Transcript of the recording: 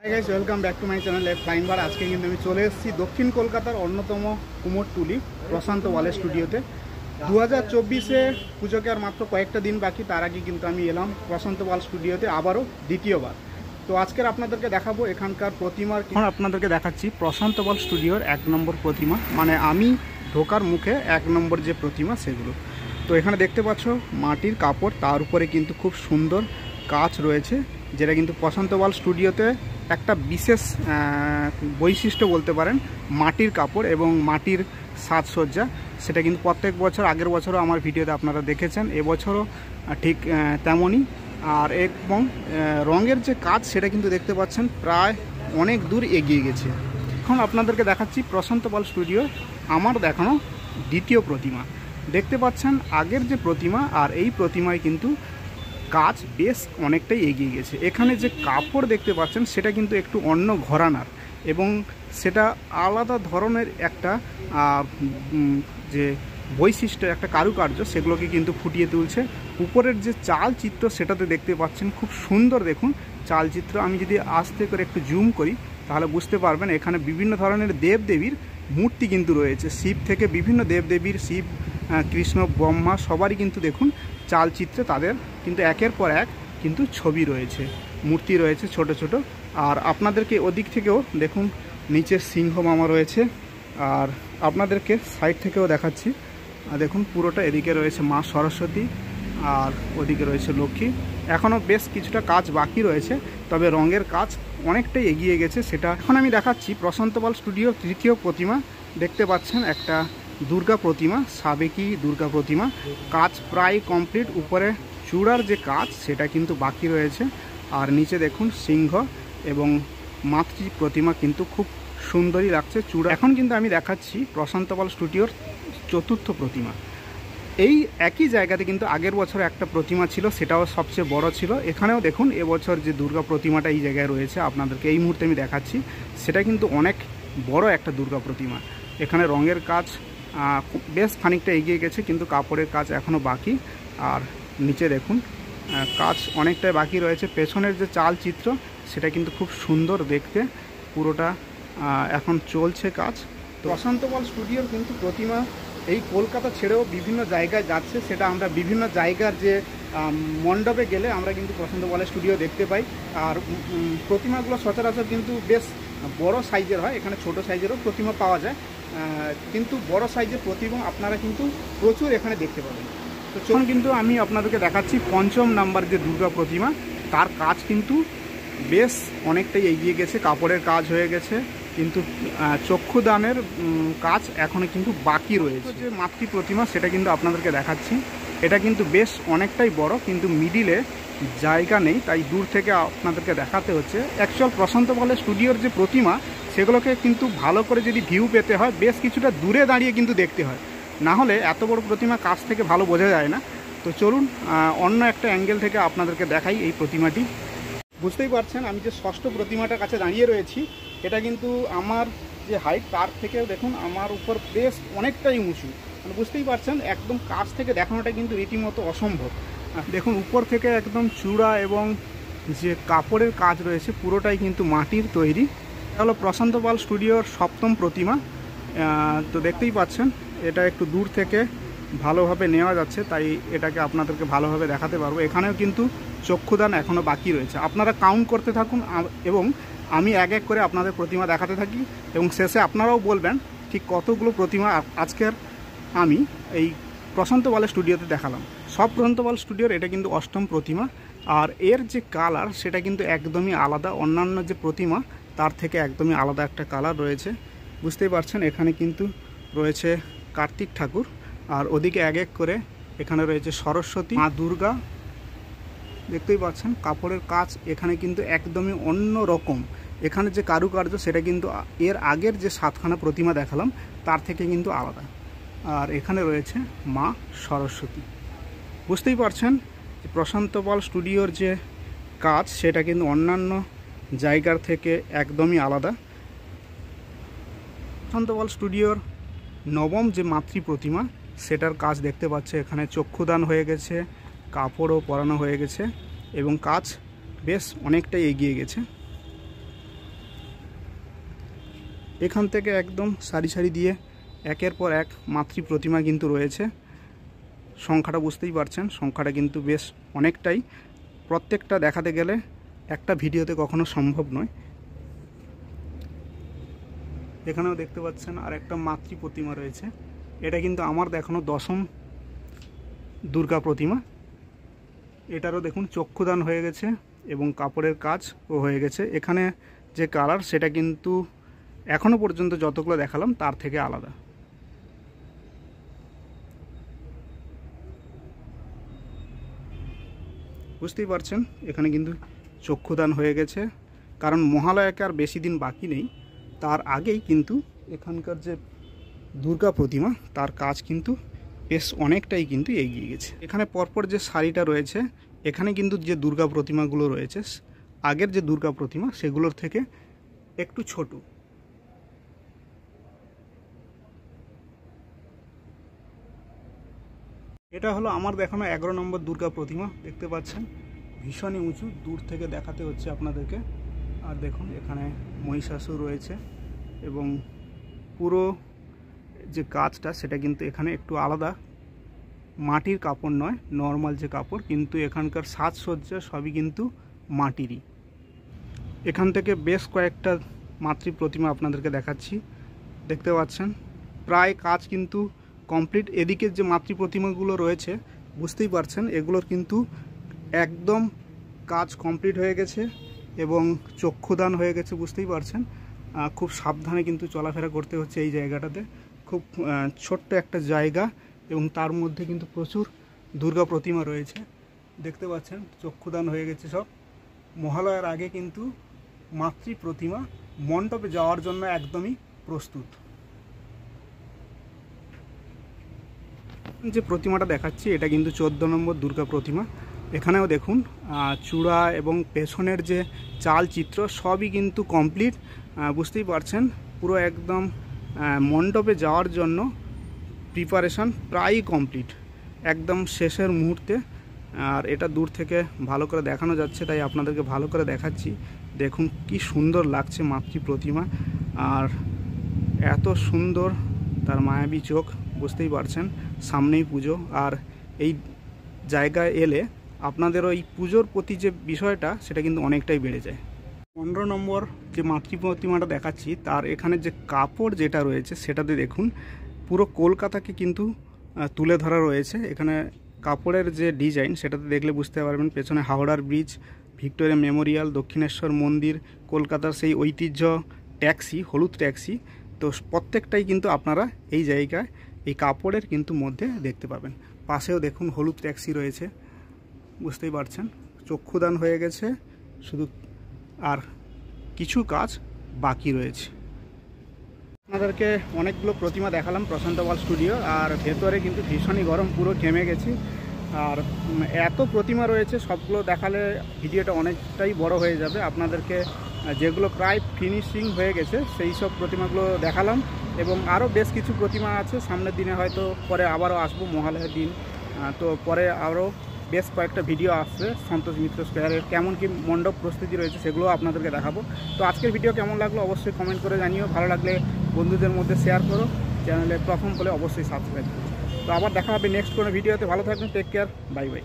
High guys, welcome back to my channel flying bar. আজকে কিন্তু আমি চলে এসেছি দক্ষিণ কলকাতার অন্যতম কুমোরটুলি প্রশান্ত ওয়ালের স্টুডিওতে। 2024-এ পুজোকে আর মাত্র কয়েকটা দিন বাকি, তার আগে কিন্তু আমি এলাম প্রশান্ত ওয়াল স্টুডিওতে আবারও দ্বিতীয়বার। তো আজকের আপনাদেরকে দেখাবো এখানকার প্রতিমার। এখন আপনাদেরকে দেখাচ্ছি প্রশান্ত ওয়াল স্টুডিওর 1 নম্বর প্রতিমা, মানে আমি ঢোকার মুখে 1 নম্বর যে প্রতিমা সেগুলো। তো এখানে দেখতে পাচ্ছ মাটির কাপড়, তার উপরে কিন্তু খুব সুন্দর কাজ রয়েছে, যেটা কিন্তু প্রশান্ত ওয়াল স্টুডিওতে একটা বিশেষ বৈশিষ্ট্য বলতে পারেন। মাটির কাপড় এবং মাটির সাজসজ্জা, সেটা কিন্তু প্রত্যেক বছর, আগের বছরও আমার ভিডিওতে আপনারা দেখেছেন, এবছরও ঠিক তেমনই। আর এবং রঙের যে কাজ সেটা কিন্তু দেখতে পাচ্ছেন প্রায় অনেক দূর এগিয়ে গেছে। এখন আপনাদেরকে দেখাচ্ছি প্রশান্ত ওয়াল স্টুডিও আমার দেখানো দ্বিতীয় প্রতিমা। দেখতে পাচ্ছেন আগের যে প্রতিমা আর এই প্রতিমায় কিন্তু কাজ বেশ অনেকটাই এগিয়ে গেছে। এখানে যে কাপড় দেখতে পাচ্ছেন সেটা কিন্তু একটু অন্য ঘরানার এবং সেটা আলাদা ধরনের একটা যে বৈশিষ্ট্য, একটা কারুকার্য, সেগুলোকে কিন্তু ফুটিয়ে তুলছে। উপরের যে চালচিত্র সেটাতে দেখতে পাচ্ছেন খুব সুন্দর। দেখুন চালচিত্র, আমি যদি আস্তে করে একটু জুম করি তাহলে বুঝতে পারবেন এখানে বিভিন্ন ধরনের দেবদেবীর মূর্তি কিন্তু রয়েছে। শিব থেকে বিভিন্ন দেবদেবীর, শিব, কৃষ্ণ, ব্রহ্মা, সবারই কিন্তু দেখুন চালচিত্রে তাদের কিন্তু একের পর এক কিন্তু ছবি রয়েছে, মূর্তি রয়েছে ছোট ছোট। আর আপনাদেরকে ওদিক থেকেও দেখুন নিচে সিংহ মামা রয়েছে, আর আপনাদেরকে সাইড থেকেও দেখাচ্ছি। দেখুন পুরোটা এদিকে রয়েছে মা সরস্বতী আর ওদিকে রয়েছে লক্ষ্মী। এখনও বেশ কিছুটা কাজ বাকি রয়েছে, তবে রঙের কাজ অনেকটাই এগিয়ে গেছে। সেটা এখন আমি দেখাচ্ছি প্রশান্ত ওয়াল স্টুডিওর তৃতীয় প্রতিমা। দেখতে পাচ্ছেন একটা দুর্গা প্রতিমা, সাবেকি দুর্গা প্রতিমা। কাজ প্রায় কমপ্লিট। উপরে চূড়ার যে কাজ সেটা কিন্তু বাকি রয়েছে। আর নিচে দেখুন সিংহ এবং মাতৃ প্রতিমা কিন্তু খুব সুন্দরই লাগছে চূড়া। এখন কিন্তু আমি দেখাচ্ছি প্রশান্ত ওয়াল স্টুডিওর চতুর্থ প্রতিমা। এই একই জায়গাতে কিন্তু আগের বছর একটা প্রতিমা ছিল, সেটাও সবচেয়ে বড় ছিল। এখানেও দেখুন এবছর যে দুর্গা প্রতিমাটা এই জায়গায় রয়েছে, আপনাদেরকে এই মুহূর্তে আমি দেখাচ্ছি, সেটা কিন্তু অনেক বড় একটা দুর্গা প্রতিমা। এখানে রঙের কাজ বেশ খানিকটা এগিয়ে গেছে, কিন্তু কাপড়ের কাজ এখনও বাকি। আর নিচে দেখুন কাজ অনেকটাই বাকি রয়েছে। পেছনের যে চালচিত্র সেটা কিন্তু খুব সুন্দর দেখতে, পুরোটা এখন চলছে কাজ। তো প্রশান্ত ওয়াল স্টুডিওর কিন্তু প্রতিমা এই কলকাতা ছেড়েও বিভিন্ন জায়গায় যাচ্ছে। সেটা আমরা বিভিন্ন জায়গার যে মণ্ডপে গেলে আমরা কিন্তু প্রশান্ত ওয়ালের স্টুডিও দেখতে পাই। আর প্রতিমাগুলো সচরাচর কিন্তু বেশ বড় সাইজের হয়, এখানে ছোট সাইজেরও প্রতিমা পাওয়া যায়, কিন্তু বড় সাইজের প্রতিমা আপনারা কিন্তু প্রচুর এখানে দেখতে পাবেন। তো চলুন কিন্তু আমি আপনাদেরকে দেখাচ্ছি 5ম নাম্বার যে দুর্গা প্রতিমা। তার কাজ কিন্তু বেশ অনেকটাই এগিয়ে গেছে, কাপড়ের কাজ হয়ে গেছে, কিন্তু চক্ষুদানের কাজ এখনও কিন্তু বাকি রয়েছে। যে মাতৃ প্রতিমা সেটা কিন্তু আপনাদেরকে দেখাচ্ছি। এটা কিন্তু বেশ অনেকটাই বড়, কিন্তু মিডিলে জায়গা নেই, তাই দূর থেকে আপনাদেরকে দেখাতে হচ্ছে। অ্যাকচুয়াল প্রশান্ত ওয়ালের স্টুডিওর যে প্রতিমা সেগুলোকে কিন্তু ভালো করে যদি ভিউ পেতে হয় বেশ কিছুটা দূরে দাঁড়িয়ে কিন্তু দেখতে হয়, না হলে এত বড় প্রতিমা কাছ থেকে ভালো বোঝা যায় না। তো চলুন অন্য একটা অ্যাঙ্গেল থেকে আপনাদেরকে দেখাই এই প্রতিমাটি। বুঝতেই পারছেন আমি যে ষষ্ঠ প্রতিমাটার কাছে দাঁড়িয়ে রয়েছি, এটা কিন্তু আমার যে হাইট তার থেকেও দেখুন আমার উপর বেশ অনেকটাই উঁচু। মানে বুঝতেই পারছেন একদম কাছ থেকে দেখানোটা কিন্তু রীতিমতো অসম্ভব। দেখুন উপর থেকে একদম চূড়া এবং যে কাপড়ের কাজ রয়েছে পুরোটাই কিন্তু মাটির তৈরি। এটা হলো প্রশান্ত ওয়াল স্টুডিওর 7ম প্রতিমা। তো দেখতেই পাচ্ছেন এটা একটু দূর থেকে ভালোভাবে নেওয়া যাচ্ছে, তাই এটাকে আপনাদেরকে ভালোভাবে দেখাতে পারবো। এখানেও কিন্তু চক্ষুদান এখনও বাকি রয়েছে। আপনারা কাউন্ট করতে থাকুন এবং আমি এক এক করে আপনাদের প্রতিমা দেখাতে থাকি, এবং শেষে আপনারাও বলবেন ঠিক কতগুলো প্রতিমা আজকের আমি এই প্রশান্ত ওয়ালের স্টুডিওতে দেখালাম। সব প্রশান্ত ওয়াল স্টুডিওর এটা কিন্তু 8ম প্রতিমা। আর এর যে কালার সেটা কিন্তু একদমই আলাদা, অন্যান্য যে প্রতিমা তার থেকে একদমই আলাদা একটা কালার রয়েছে। বুঝতেই পারছেন এখানে কিন্তু রয়েছে কার্তিক ঠাকুর, আর ওদিকে এক এক করে এখানে রয়েছে সরস্বতী, মা দুর্গা। দেখতেই পাচ্ছেন কাপড়ের কাজ এখানে কিন্তু একদমই অন্য রকম। এখানে যে কারুকার্য সেটা কিন্তু এর আগের যে 7খানা প্রতিমা দেখালাম তার থেকে কিন্তু আলাদা। আর এখানে রয়েছে মা সরস্বতী। বুঝতেই পারছেন যে প্রশান্ত ওয়াল স্টুডিওর যে কাজ সেটা কিন্তু অন্যান্য জায়গার থেকে একদমই আলাদা। প্রশান্ত ওয়াল স্টুডিওর 9ম যে মাতৃ প্রতিমা সেটার কাজ দেখতে পাচ্ছে, এখানে চক্ষুদান হয়ে গেছে, কাপড়ও পরানো হয়ে গেছে এবং কাজ বেশ অনেকটাই এগিয়ে গেছে। এখান থেকে একদম সারি সারি দিয়ে একের পর এক মাতৃ প্রতিমা কিন্তু রয়েছে। সংখ্যাটা বুঝতেই পারছেন, সংখ্যাটা কিন্তু বেশ অনেকটাই। প্রত্যেকটা দেখাতে গেলে একটা ভিডিওতে কখনো সম্ভব নয়। এখানেও দেখতে পাচ্ছেন আর একটা মাতৃ প্রতিমা রয়েছে। এটা কিন্তু আমার দেখানো 10ম দুর্গা প্রতিমা। এটারও দেখুন চক্ষুদান হয়ে গেছে এবং কাপড়ের কাজও হয়ে গেছে। এখানে যে কালার সেটা কিন্তু এখনো পর্যন্ত যতগুলো দেখালাম তার থেকে আলাদা। বুঝতেই পারছেন এখানে কিন্তু চক্ষুদান হয়ে গেছে, কারণ মহালয়াকে আর বেশি দিন বাকি নেই। তার আগেই কিন্তু এখানকার যে দুর্গা প্রতিমা তার কাজ কিন্তু বেশ অনেকটাই কিন্তু এগিয়ে গেছে। এখানে পরপর যে সারিটা রয়েছে, এখানে কিন্তু যে দুর্গা প্রতিমাগুলো রয়েছে আগের যে দুর্গা প্রতিমা সেগুলোর থেকে একটু ছোট। এটা হলো আমার দেখানো 11 নম্বর দুর্গা প্রতিমা। দেখতে পাচ্ছেন ভীষণই উঁচু, দূর থেকে দেখাতে হচ্ছে আপনাদেরকে। আর দেখুন এখানে মহিষাসুর রয়েছে এবং পুরো যে কাজটা সেটা কিন্তু এখানে একটু আলাদা, মাটির কাপড় নয়, নর্মাল যে কাপড়, কিন্তু এখানকার সাজসজ্জা সবই কিন্তু মাটিরই। এখান থেকে বেশ কয়েকটা মাতৃ প্রতিমা আপনাদেরকে দেখাচ্ছি। দেখতে পাচ্ছেন প্রায় কাজ কিন্তু কমপ্লিট। এদিকের যে মাতৃ প্রতিমাগুলো রয়েছে বুঝতেই পারছেন এগুলোর কিন্তু একদম কাজ কমপ্লিট হয়ে গেছে এবং চক্ষুদান হয়ে গেছে। বুঝতেই পারছেন খুব সাবধানে কিন্তু চলাফেরা করতে হচ্ছে এই জায়গাটাতে। খুব ছোট্ট একটা জায়গা এবং তার মধ্যে কিন্তু প্রচুর দুর্গা প্রতিমা রয়েছে। দেখতে পাচ্ছেন চক্ষুদান হয়ে গেছে সব। মহালয়ার আগে কিন্তু মাতৃ প্রতিমা মণ্ডপে যাওয়ার জন্য একদমই প্রস্তুত। যে প্রতিমাটা দেখাচ্ছি এটা কিন্তু 14 নম্বর দুর্গা প্রতিমা। এখানেও দেখুন চূড়া এবং পেছনের যে চাল চিত্র সবই কিন্তু কমপ্লিট। বুঝতেই পারছেন পুরো একদম মণ্ডপে যাওয়ার জন্য প্রিপারেশান প্রায়ই কমপ্লিট, একদম শেষের মুহূর্তে। আর এটা দূর থেকে ভালো করে দেখানো যাচ্ছে তাই আপনাদেরকে ভালো করে দেখাচ্ছি। দেখুন কি সুন্দর লাগছে মাতৃ প্রতিমা, আর এত সুন্দর তার মায়াবী চোখ। বুঝতেই পারছেন সামনেই পুজো, আর এই জায়গায় এলে আপনাদের ওই পুজোর প্রতি যে বিষয়টা সেটা কিন্তু অনেকটাই বেড়ে যায়। 15 নম্বর যে মাতৃ প্রতিমাটা দেখাচ্ছি তার এখানে যে কাপড় যেটা রয়েছে সেটাতে দেখুন পুরো কলকাতাকে কিন্তু তুলে ধরা রয়েছে। এখানে কাপড়ের যে ডিজাইন সেটাতে দেখলে বুঝতে পারবেন। পেছনে হাওড়ার ব্রিজ, ভিক্টোরিয়া মেমোরিয়াল, দক্ষিণেশ্বর মন্দির, কলকাতার সেই ঐতিহ্য ট্যাক্সি, হলুদ ট্যাক্সি, তো প্রত্যেকটাই কিন্তু আপনারা এই জায়গায় এই কাপড়ের কিন্তু মধ্যে দেখতে পাবেন। পাশেও দেখুন হলুদ ট্যাক্সি রয়েছে। বুঝতেই পারছেন চক্ষুদান হয়ে গেছে শুধু, আর কিছু কাজ বাকি রয়েছে। আপনাদেরকে অনেকগুলো প্রতিমা দেখালাম প্রশান্ত ওয়াল স্টুডিও, আর ভেতরে কিন্তু ভীষণই গরম, পুরো ঘেমে গেছি। আর এত প্রতিমা রয়েছে সবগুলো দেখালে ভিডিওটা অনেকটাই বড় হয়ে যাবে। আপনাদেরকে যেগুলো প্রায় ফিনিশিং হয়ে গেছে সেই সব প্রতিমাগুলো দেখালাম, এবং আরও বেশ কিছু প্রতিমা আছে সামনের দিনে, হয়তো পরে আবারও আসবো মহালয়ার দিন। তো পরে আরও বেশ কয়েকটা ভিডিও আসছে সন্তোষ মিত্র স্কোয়ারের কেমন কি মণ্ডপ প্রস্তুতি রয়েছে সেগুলো আপনাদেরকে দেখাবো। তো আজকের ভিডিও কেমন লাগলো অবশ্যই কমেন্ট করে জানিও। ভালো লাগলে বন্ধুদের মধ্যে শেয়ার করো, চ্যানেলে প্রথম হলে অবশ্যই সাবস্ক্রাইব করো। তো আবার দেখা হবে নেক্সট কোনো ভিডিওতে। ভালো থাকবেন, টেক কেয়ার, বাই বাই।